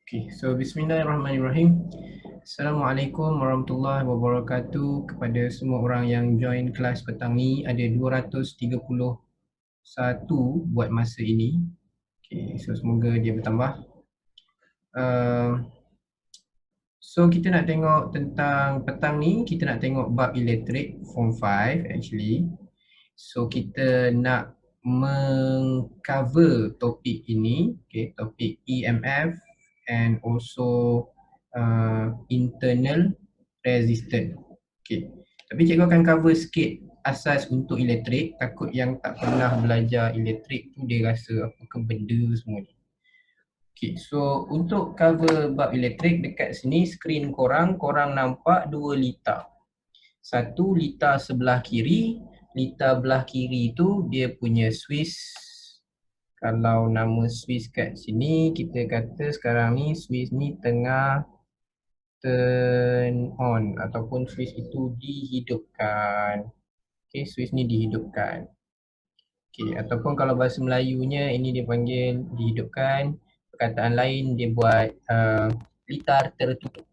Okay, so bismillahirrahmanirrahim. Assalamualaikum warahmatullahi wabarakatuh kepada semua orang yang join kelas petang ni. Ada 231 buat masa ini. Okay, so semoga dia bertambah. So kita nak tengok tentang petang ni, kita nak tengok bab elektrik form 5 actually. So kita nak mengcover topik ini, okay, topik EMF and also internal resistance. Okay. Tapi cikgu akan cover sikit asas untuk elektrik. Takut yang tak pernah belajar elektrik tu dia rasa apa ke benda semua ni. Okay, so untuk cover bab elektrik dekat sini skrin korang nampak 2 litar. Satu litar sebelah kiri, litar belah kiri tu dia punya switch. Kalau nama switch kat sini kita kata sekarang ni switch ni tengah turn on ataupun switch itu dihidupkan. Okay, switch ni dihidupkan. Okay, ataupun kalau bahasa Melayunya ini dia panggil dihidupkan. Perkataan lain dia buat litar tertutup.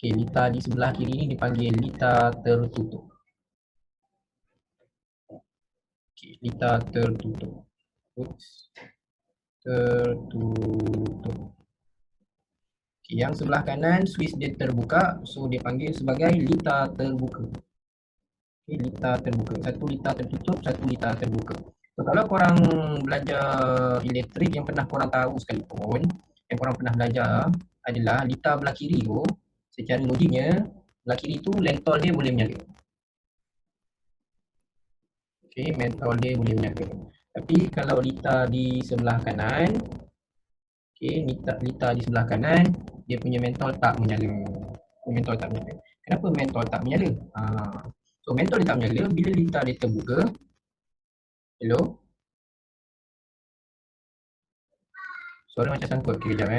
Okay, litar di sebelah kiri ni dipanggil litar tertutup. Okay, litar tertutup. Oops. Tertutup. Okay, yang sebelah kanan switch dia terbuka, so dia panggil sebagai litar terbuka. Okay, litar terbuka. Satu litar tertutup, satu litar terbuka. So kalau korang belajar elektrik yang pernah korang tahu sekalipun, yang korang pernah belajar adalah litar belah kiri tu, secara logiknya belah kiri tu lentol dia boleh menyala. Okay, mentol dia boleh menyala. Tapi kalau litar di sebelah kanan, okay, litar di sebelah kanan, dia punya mentol tak menyala. Mentol tak menyala. Kenapa mentol tak menyala? So mentol dia tak menyala bila litar dia terbuka. Hello? Suara macam sangkut. Okay, kejap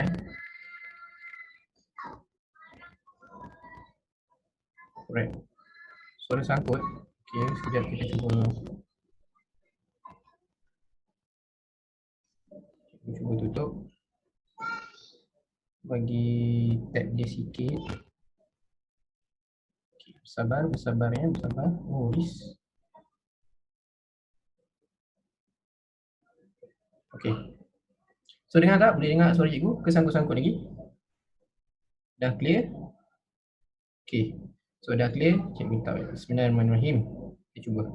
Alright. Suara sangkut. Okay, sekejap kita cuba tutup. Bagi tab dia sikit. Okay, bersabar ya, bersabar. Oh, this. Okay. So dengar tak? Boleh dengar suara cikgu? Kesangkut-sangkut lagi? Dah clear? Okay. So dah clear? Cikgu minta. Bismillahirrahmanirrahim. Kita cuba.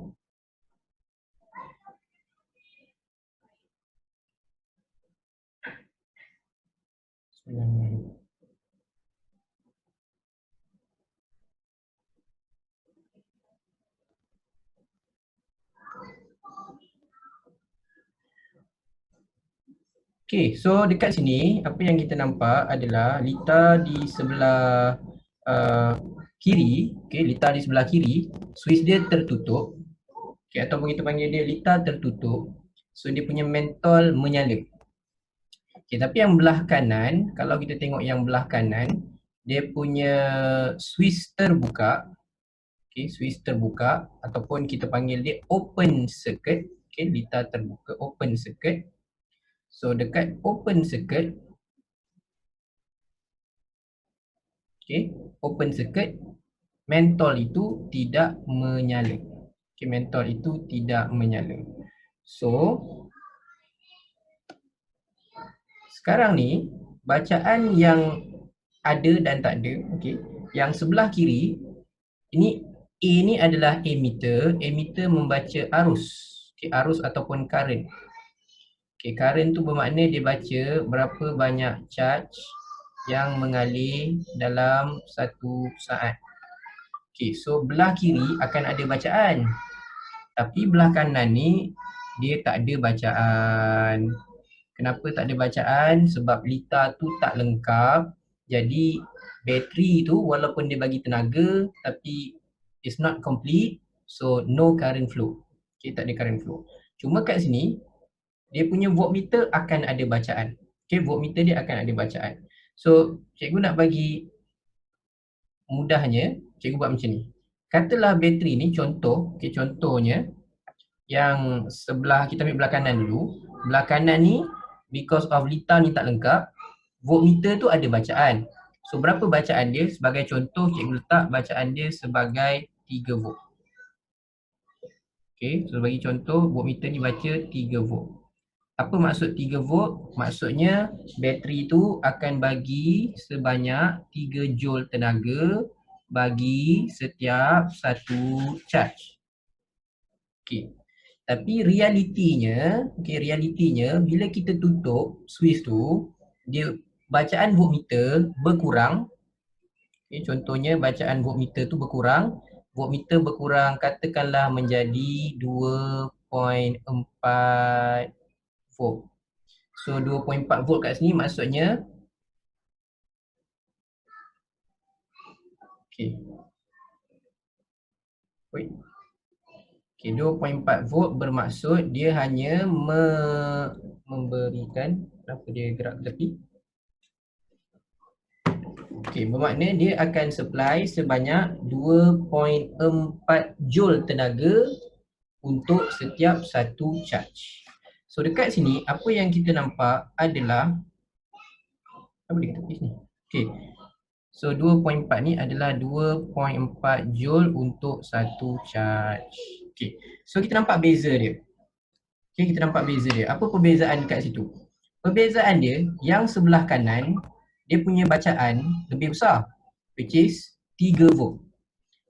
Bismillahirrahmanirrahim. Okay, so dekat sini apa yang kita nampak adalah litar di sebelah kiri, okay, litar di sebelah kiri, switch dia tertutup, okay, ataupun kita panggil dia litar tertutup, so dia punya mentol menyala. Okay, tapi yang belah kanan, kalau kita tengok yang belah kanan, dia punya switch terbuka, okay, switch terbuka ataupun kita panggil dia open circuit, okay, litar terbuka open circuit. So dekat open circuit, okay, open circuit, mentol itu tidak menyala. Okay, mentol itu tidak menyala. So sekarang ni bacaan yang ada dan tak ada, okay, yang sebelah kiri ini A ni adalah emitter. Emitter membaca arus, okay, arus ataupun current. Okay, current tu bermakna dia baca berapa banyak charge yang mengalir dalam satu saat. Okay, so belah kiri akan ada bacaan. Tapi belah kanan ni dia tak ada bacaan. Kenapa tak ada bacaan? Sebab litar tu tak lengkap. Jadi bateri tu walaupun dia bagi tenaga tapi it's not complete. So no current flow. Okay, tak ada current flow. Cuma kat sini dia punya voltmeter akan ada bacaan. Okay, voltmeter dia akan ada bacaan. So, cikgu nak bagi mudahnya, cikgu buat macam ni. Katalah bateri ni contoh, okay, contohnya yang sebelah, kita ambil belah kanan dulu. Belah kanan ni, because of litar ni tak lengkap, Voltmeter tu ada bacaan. So berapa bacaan dia? Sebagai contoh, cikgu letak bacaan dia sebagai 3 volt. Okay, so bagi contoh, voltmeter ni baca 3 volt. Apa maksud 3 volt? Maksudnya bateri tu akan bagi sebanyak 3 joule tenaga bagi setiap satu charge. Okay. Tapi realitinya bila kita tutup switch tu, dia bacaan voltmeter berkurang. Okay, contohnya bacaan voltmeter tu berkurang. Voltmeter berkurang katakanlah menjadi 2.4 volt. So 2.4 volt kat sini maksudnya okay. Wait. Okay, 2.4 volt bermaksud dia hanya memberikan, kenapa dia gerak ke tepi? Okay, bermakna dia akan supply sebanyak 2.4 joule tenaga untuk setiap satu charge. So dekat sini apa yang kita nampak adalah apa dia tepi sini? Okay. So 2.4 ni adalah 2.4 joule untuk satu charge. Okay. So kita nampak beza dia. Okay, kita nampak beza dia. Apa perbezaan kat situ? Perbezaan dia yang sebelah kanan dia punya bacaan lebih besar, which is 3 volt.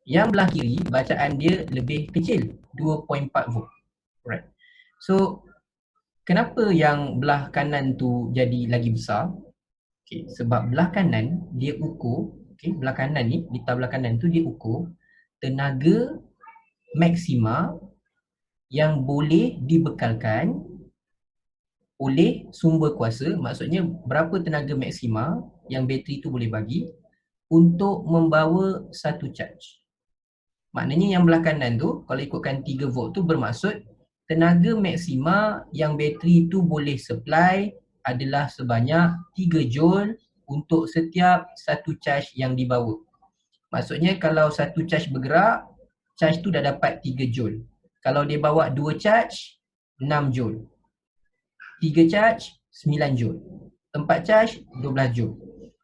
Yang belah kiri bacaan dia lebih kecil, 2.4 volt. Alright. So kenapa yang belah kanan tu jadi lagi besar? Okay, sebab belah kanan dia ukur, okay, belah kanan ni, pita belah kanan tu dia ukur tenaga maksima yang boleh dibekalkan oleh sumber kuasa, maksudnya berapa tenaga maksima yang bateri tu boleh bagi untuk membawa satu charge. Maknanya yang belah kanan tu, kalau ikutkan 3 volt tu bermaksud tenaga maksima yang bateri tu boleh supply adalah sebanyak 3 joule untuk setiap satu charge yang dibawa. Maksudnya kalau satu charge bergerak, charge tu dah dapat 3 joule. Kalau dia bawa 2 charge, 6 joule. 3 charge, 9 joule. 4 charge, 12 joule.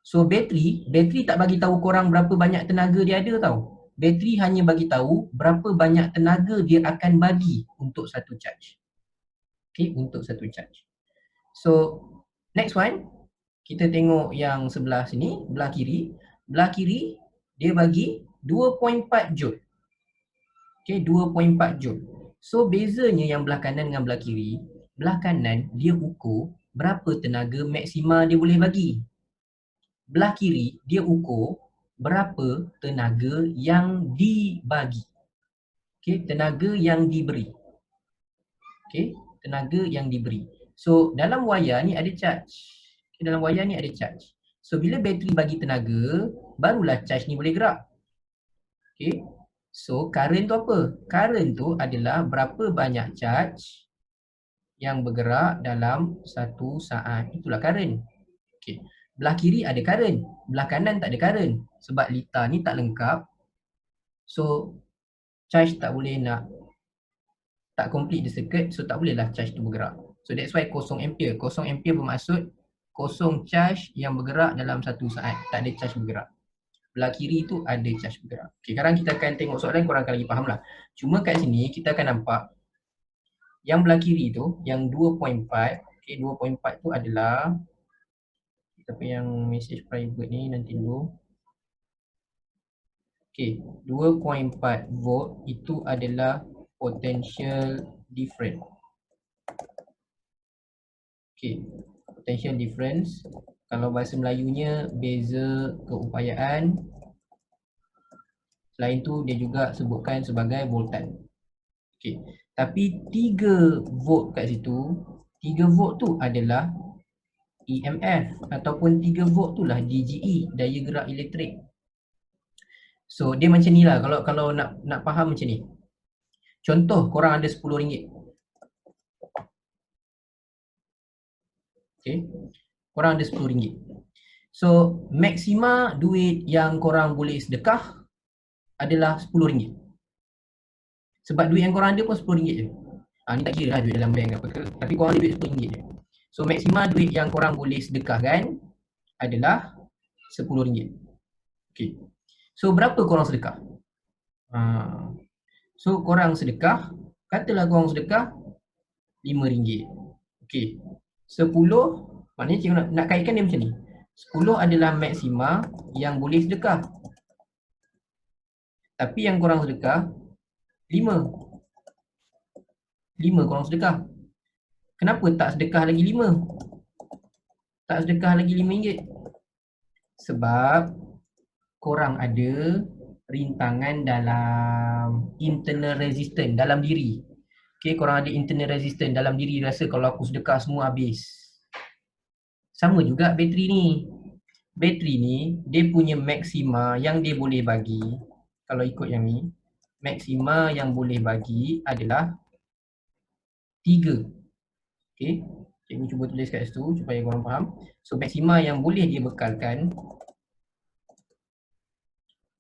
So bateri tak bagi tahu korang berapa banyak tenaga dia ada tau. Bateri hanya bagi tahu berapa banyak tenaga dia akan bagi untuk satu charge. Okay, untuk satu charge. So next one, kita tengok yang sebelah sini, belah kiri. Belah kiri dia bagi 2.4 joule. Okay, 2.4 joule. So bezanya yang belah kanan dengan belah kiri, belah kanan dia ukur berapa tenaga maksima dia boleh bagi. Belah kiri dia ukur berapa tenaga yang dibagi. Okay, tenaga yang diberi. Okay, tenaga yang diberi. So dalam wayar ni ada charge. Okay, dalam wayar ni ada charge. So bila bateri bagi tenaga, barulah charge ni boleh gerak. Okay, so current tu apa? Current tu adalah berapa banyak charge yang bergerak dalam satu saat. Itulah current. Okay. Belah kiri ada current, belah kanan tak ada current. Sebab litar ni tak lengkap. So charge tak boleh tak complete the circuit, so tak bolehlah charge tu bergerak. So that's why 0 ampere. 0 ampere bermaksud kosong charge yang bergerak dalam satu saat. Tak ada charge bergerak. Belah kiri tu ada charge bergerak. Okay, sekarang kita akan tengok soalan, korang akan lagi faham lah. Cuma kat sini kita akan nampak yang belah kiri tu, yang 2.4, okay, 2.4 tu adalah, tapi yang message private ni nanti dulu. Okay, 2.4 volt itu adalah potential difference. Okay, potential difference. Kalau bahasa Melayunya beza keupayaan. Selain tu dia juga sebutkan sebagai voltan. Okay, tapi 3 volt kat situ, 3 volt tu adalah EMF ataupun 3 volt tu lah DGE, daya gerak elektrik. So dia macam ni lah, kalau nak faham macam ni. Contoh korang ada RM10. Okay, korang ada RM10. So maksima duit yang korang boleh sedekah adalah RM10. Sebab duit yang korang ada pun RM10 je. Ni tak kira lah duit dalam bank apa ke, tapi korang ada duit RM10 je. So maksima duit yang korang boleh sedekahkan adalah RM10. Okay. So berapa korang sedekah? So korang sedekah, katalah korang sedekah RM5. Okay. 10, maknanya cikgu nak kaitkan dia macam ni. 10 adalah maksima yang boleh sedekah. Tapi yang korang sedekah 5. 5 korang sedekah. Kenapa tak sedekah lagi 5? Tak sedekah lagi RM5? Sebab korang ada rintangan dalam internal resistance dalam diri. Okay, korang ada internal resistance dalam diri, rasa kalau aku sedekah semua habis. Sama juga bateri ni. Bateri ni dia punya maksima yang dia boleh bagi, kalau ikut yang ni, maksima yang boleh bagi adalah 3. Okay, cikgu cuba tulis kat situ supaya korang faham. So maksima yang boleh dia bekalkan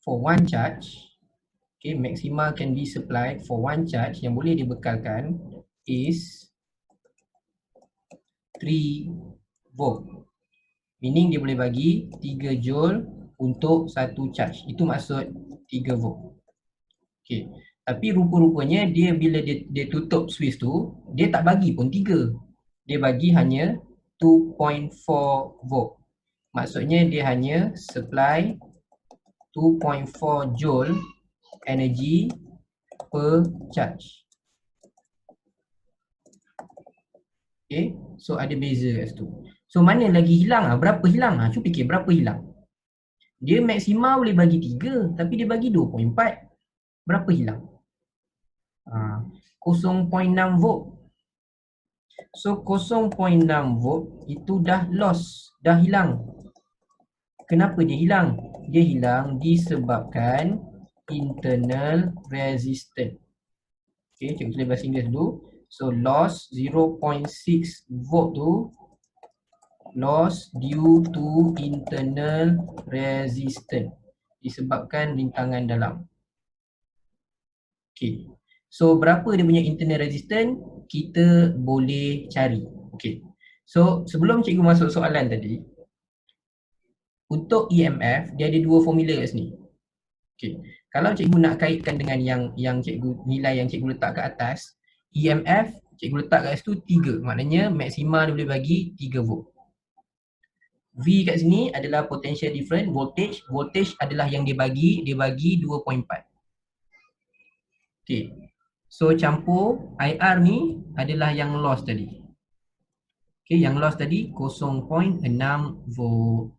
for one charge, okay, maxima can be supplied for one charge yang boleh dibekalkan is 3 volt. Meaning dia boleh bagi 3 joule untuk satu charge. Itu maksud 3 volt. Okay. Tapi rupa-rupanya dia bila dia tutup switch tu, dia tak bagi pun 3. Dia bagi hanya 2.4 volt. Maksudnya dia hanya supply 2.4 joule energy per charge. Okay, so ada beza kat situ. So mana lagi hilang? Berapa hilang? Cuba fikir berapa hilang. Dia maksima boleh bagi 3 tapi dia bagi 2.4. Berapa hilang? 0.6 volt. So 0.6 volt itu dah loss, dah hilang. Kenapa dia hilang? Dia hilang disebabkan internal resistance. Okay, cikgu tulis bahasa Inggeris dulu. So loss 0.6 volt tu loss due to internal resistance, disebabkan rintangan dalam. Okay. So berapa dia punya internal resistance kita boleh cari. Okay. So sebelum cikgu masuk soalan tadi, untuk EMF dia ada dua formula kat sini. Okay. Kalau cikgu nak kaitkan dengan yang cikgu nilai yang cikgu letak kat atas, EMF cikgu letak kat situ 3. Maknanya maksima dia boleh bagi 3 volt. V kat sini adalah potential difference, voltage. Voltage adalah yang dia bagi 2.4. Okay. So campur IR ni adalah yang loss tadi. Okay, yang loss tadi 0.6 volt.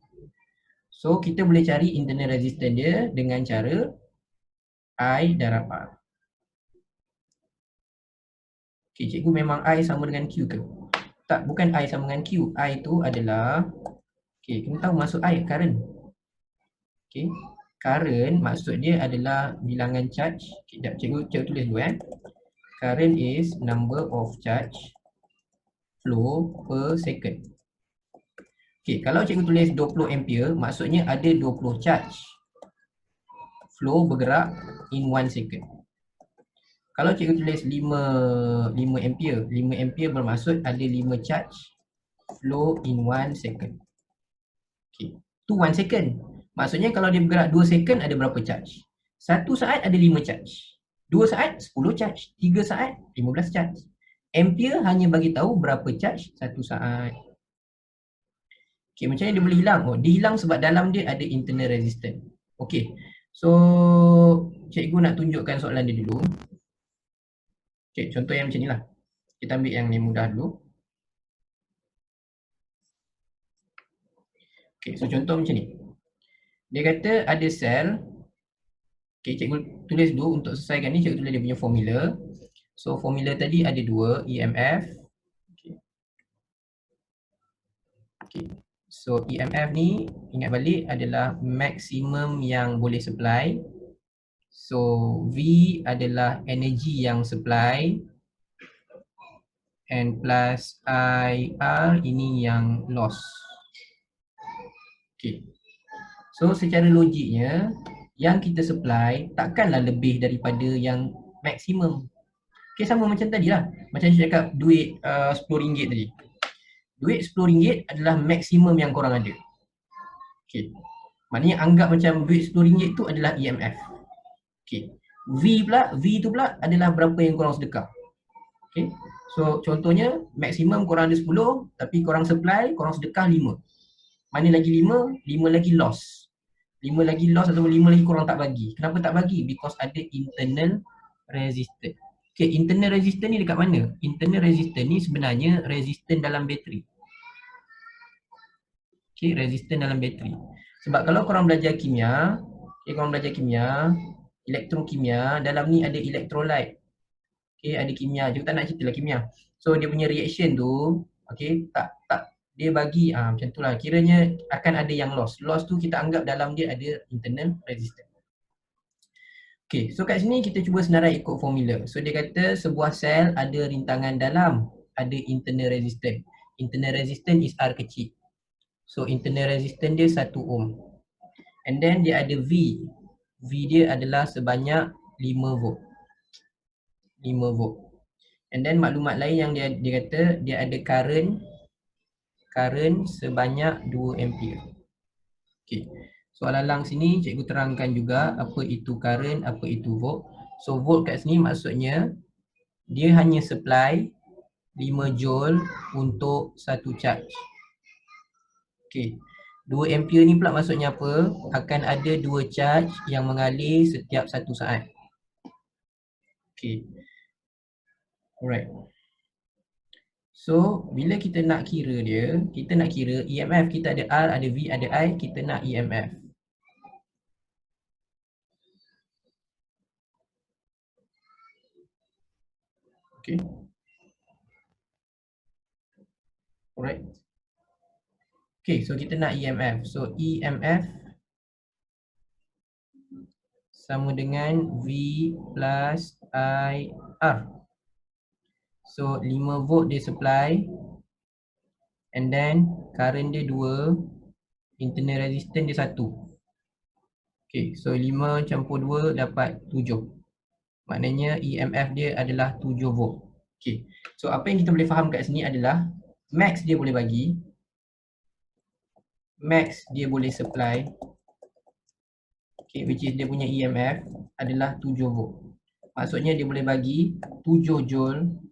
So kita boleh cari internal resistance dia dengan cara I darab R. Okay, cikgu memang I sama dengan Q ke? Tak, bukan I sama dengan Q. I tu adalah, okay, kita tahu maksud I, current. Okay, current maksud dia adalah bilangan charge. Okay, cikgu tulis dulu Current is number of charge flow per second. Okay, kalau cikgu tulis 20 ampere, maksudnya ada 20 charge flow bergerak in 1 second. Kalau cikgu tulis 5 ampere, 5 ampere bermaksud ada 5 charge flow in 1 second. Okay, tu 1 second. Maksudnya kalau dia bergerak 2 second ada berapa charge? 1 saat ada 5 charge. 2 saat 10 charge. 3 saat 15 charge. Ampere hanya bagi tahu berapa charge 1 saat. Okay, macam mana dia boleh hilang? Dia hilang sebab dalam dia ada internal resistance. Okay, so cikgu nak tunjukkan soalan dia dulu. Okay, contoh yang macam ni lah. Kita ambil yang mudah dulu. Okay, so contoh macam ni. Dia kata ada sel. Okay, cikgu tulis dulu untuk selesaikan ni, cikgu tulis dia punya formula. So formula tadi ada 2, EMF. Okay. So EMF ni, ingat balik, adalah maksimum yang boleh supply. So V adalah energy yang supply, and plus IR ini yang loss. Okay. So secara logiknya, yang kita supply takkanlah lebih daripada yang maksimum. Okay, sama macam tadi lah. Macam saya cakap duit RM10 tadi. Duit RM10 adalah maksimum yang korang ada. Okey. Maknanya anggap macam duit RM10 tu adalah EMF. Okey. V tu pula adalah berapa yang korang sedekah. Okey. So contohnya maksimum korang ada 10 tapi korang supply, korang sedekah 5. Mana lagi 5? 5 lagi loss. 5 lagi loss atau 5 lagi korang tak bagi. Kenapa tak bagi? Because ada internal resistance. Okay, internal resistance ni dekat mana? Internal resistance ni sebenarnya resistance dalam bateri. Okay, resistance dalam bateri. Sebab kalau korang belajar kimia, korang belajar kimia, elektrokimia, dalam ni ada electrolyte. Okay, ada kimia. Kita tak nak cerita lah kimia. So dia punya reaction tu, okay, tak dia bagi macam tu lah. Kiranya akan ada yang loss. Loss tu kita anggap dalam dia ada internal resistance. Okay, so kat sini kita cuba senarai ikut formula. So dia kata sebuah sel ada rintangan dalam, ada internal resistance. Internal resistance is R kecil. So internal resistance dia 1 ohm. And then dia ada V. V dia adalah sebanyak 5 volt. 5 volt. And then maklumat lain yang dia kata dia ada current sebanyak 2 ampere. Okay. Soalan lang sini cikgu terangkan juga apa itu current, apa itu volt. So volt kat sini maksudnya dia hanya supply 5 joule untuk satu charge. Okay. 2 ampere ni pula maksudnya apa? Akan ada 2 charge yang mengalir setiap 1 saat. Okay. Alright. So, bila kita nak kira dia, kita nak kira EMF. Kita ada R, ada V, ada I, kita nak EMF. Okay. Alright. Okay, so kita nak EMF. So, EMF sama dengan V plus IR. So, 5 volt dia supply. And then, current dia 2. Internal resistance dia 1. Okay, so 5 campur 2 dapat 7. Maknanya EMF dia adalah 7 volt. Okay, so apa yang kita boleh faham kat sini adalah max dia boleh bagi, max dia boleh supply, okay, which is dia punya EMF adalah 7 volt. Maksudnya dia boleh bagi 7 joule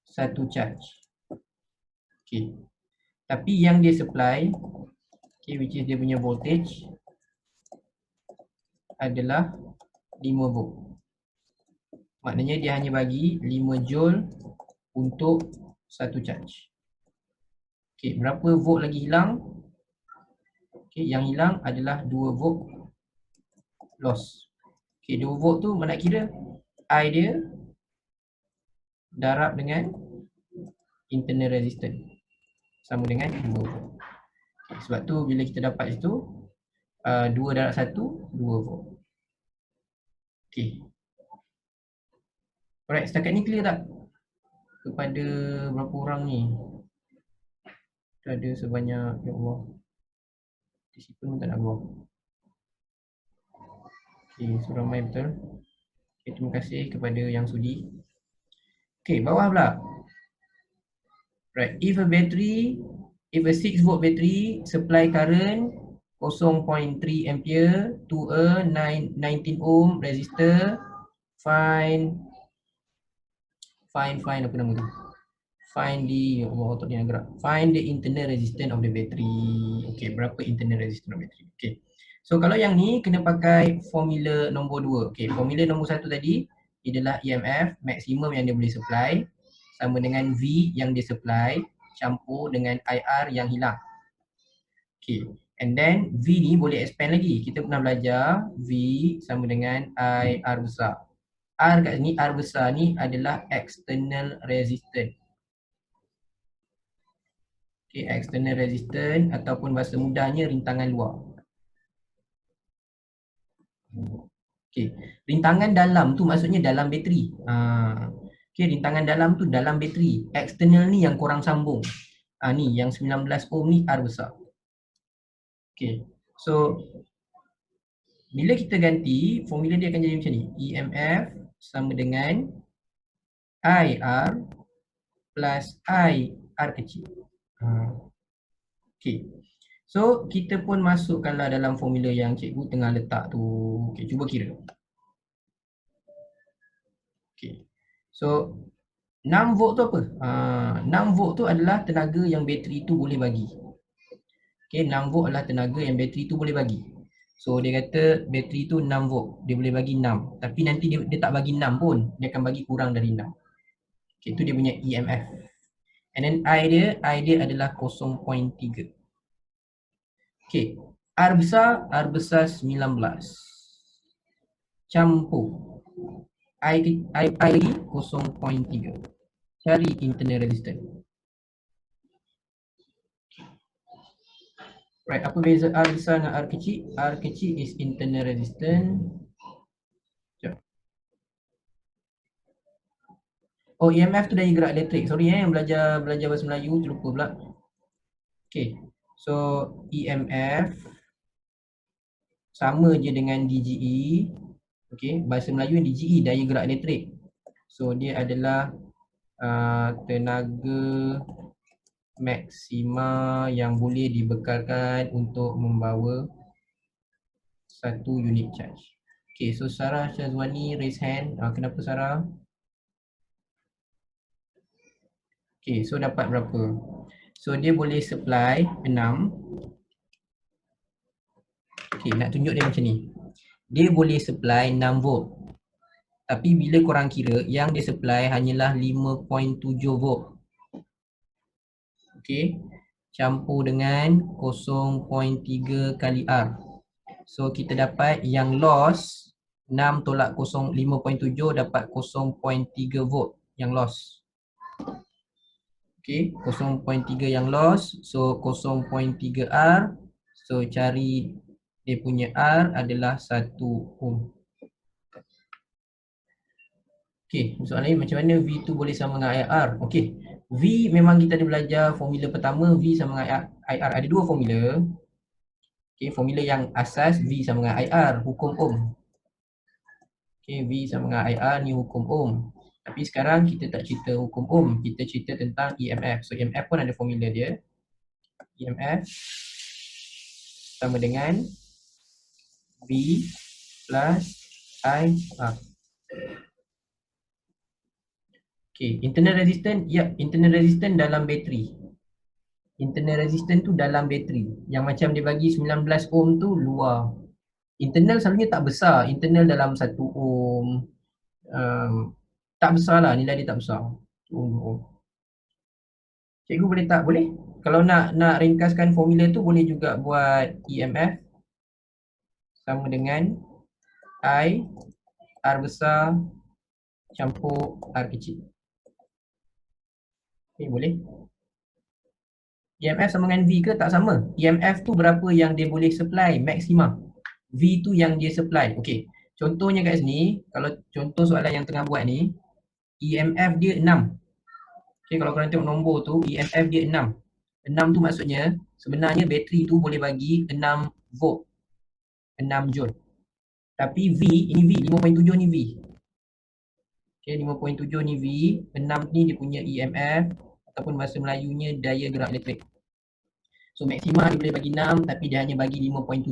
satu charge. Okay, tapi yang dia supply, okay, which is dia punya voltage adalah 5 volt. Maknanya dia hanya bagi 5 joule untuk satu charge. Okay, berapa volt lagi hilang? Okay, yang hilang adalah 2 volt loss. Okay, 2 volt tu mana kira I dia darab dengan internal resistance sama dengan 2 volt. Okay, sebab tu bila kita dapat itu 2 darab 1, 2 volt. Okay. Alright, setakat ni clear tak? Kepada berapa orang ni? Kita ada sebanyak, ya Allah, disiplin pun tak nak keluar. Okay, so ramai betul. Okay, terima kasih kepada yang sudi. Okay, bawah pula. Right, if a 6 volt battery supply current 0.3 ampere to a 19 ohm resistor, find apa nama tu? Find the otak dia nak gerak. Find the internal resistance of the battery. Okay, berapa internal resistance of battery? Okay. So kalau yang ni kena pakai formula nombor 2. Okay, formula nombor 1 tadi adalah EMF maksimum yang dia boleh supply sama dengan V yang dia supply campur dengan IR yang hilang. Okay, and then V ni boleh expand lagi. Kita pernah belajar V sama dengan IR besar. R kat sini, R besar ni adalah external resistance. Okay, external resistance ataupun bahasa mudahnya rintangan luar. Okay, rintangan dalam tu maksudnya dalam bateri. Okay, rintangan dalam tu dalam bateri. External ni yang korang sambung. Ni yang 19 ohm ni R besar. Okay, so bila kita ganti, formula dia akan jadi macam ni. EMF sama dengan IR plus IR kecil. Okay. So kita pun masukkanlah dalam formula yang cikgu tengah letak tu. Okay, cuba kira. Okay. So 6 volt tu apa? 6 volt tu adalah tenaga yang bateri tu boleh bagi. Okay, 6 volt adalah tenaga yang bateri tu boleh bagi. So dia kata bateri tu 6 volt, dia boleh bagi 6. Tapi nanti dia tak bagi 6 pun, dia akan bagi kurang dari 6. Okay, tu dia punya EMF. And then I dia adalah 0.3. Okay, R besar 19. Campur I lagi 0.3. Cari internal resistance. Right, apa beza R besar dengan R kecil? R kecil is internal resistance. Sekejap. Oh, EMF tu dari gerak elektrik. Sorry yang belajar bahasa Melayu terlupa pula. Okay, so EMF sama je dengan DGE. Okay, bahasa Melayu DGE, daya gerak elektrik. So dia adalah tenaga maksima yang boleh dibekalkan untuk membawa satu unit charge. Okay, so Sarah Syazwani raise hand. Kenapa Sarah? Okay, so dapat berapa? So dia boleh supply 6. Okay, nak tunjuk dia macam ni. Dia boleh supply 6 volt. Tapi bila korang kira, yang dia supply hanyalah 5.7 volt. Okay, campur dengan 0.3 kali R. So kita dapat yang loss 6 tolak 0, 5.7 dapat 0.3 volt yang loss. Okay, 0.3 yang loss. So 0.3 R. So cari dia punya R adalah 1 ohm. Okay, soalan ni macam mana V tu boleh sama dengan IR? Okay, V memang kita ada belajar formula pertama, V sama dengan IR. Ada dua formula. Okay, formula yang asas V sama dengan IR, hukum Ohm. Okay, V sama dengan IR ni hukum Ohm. Tapi sekarang kita tak cerita hukum Ohm, kita cerita tentang EMF. So EMF pun ada formula dia. EMF sama dengan V plus IR. Okay, internal resistance, ya, internal resistance dalam bateri. Internal resistance tu dalam bateri. Yang macam dia bagi 19 ohm tu luar. Internal selalunya tak besar. Internal dalam 1 ohm. Tak besar lah, nilai dia tak besar. Ohm. Cikgu boleh tak? Boleh. Kalau nak ringkaskan formula tu boleh juga buat EMF sama dengan I R besar campur R kecil. Okay, boleh. EMF sama dengan V ke? Tak sama. EMF tu berapa yang dia boleh supply, maksima. V tu yang dia supply. Okey. Contohnya kat sini, kalau contoh soalan yang tengah buat ni, EMF dia 6. Okey, kalau korang tengok nombor tu, EMF dia 6. 6 tu maksudnya, sebenarnya bateri tu boleh bagi 6 volt. 6 joule. Tapi V, ini V, 5.7 ni V. Okey, 5.7 ni V, 6 ni dia punya EMF ataupun bahasa Melayunya daya gerak elektrik. So maksima dia boleh bagi 6 tapi dia hanya bagi 5.7.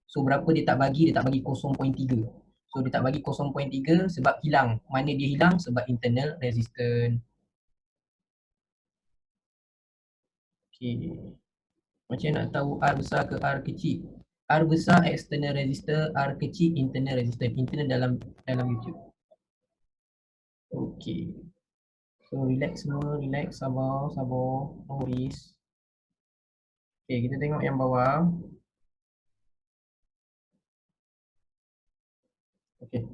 So berapa dia tak bagi? Dia tak bagi 0.3. So dia tak bagi 0.3 sebab hilang. Mana dia hilang? Sebab internal resistance. Okay. Macam nak tahu R besar ke R kecil? R besar external resistor, R kecil internal resistance. Internal dalam YouTube. Okay. So relax semua, relax, sabar, no worries. Okay, kita tengok yang bawah. Okay.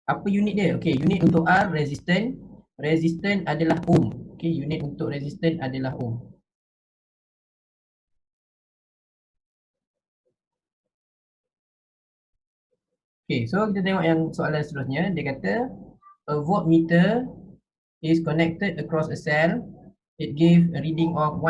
Apa unit dia? Okay, unit untuk R, resistance. Resistance adalah ohm. Okay, unit untuk resistance adalah ohm. Okay, so kita tengok yang soalan seterusnya. Dia kata, a voltmeter is connected across a cell. It gives a reading of 1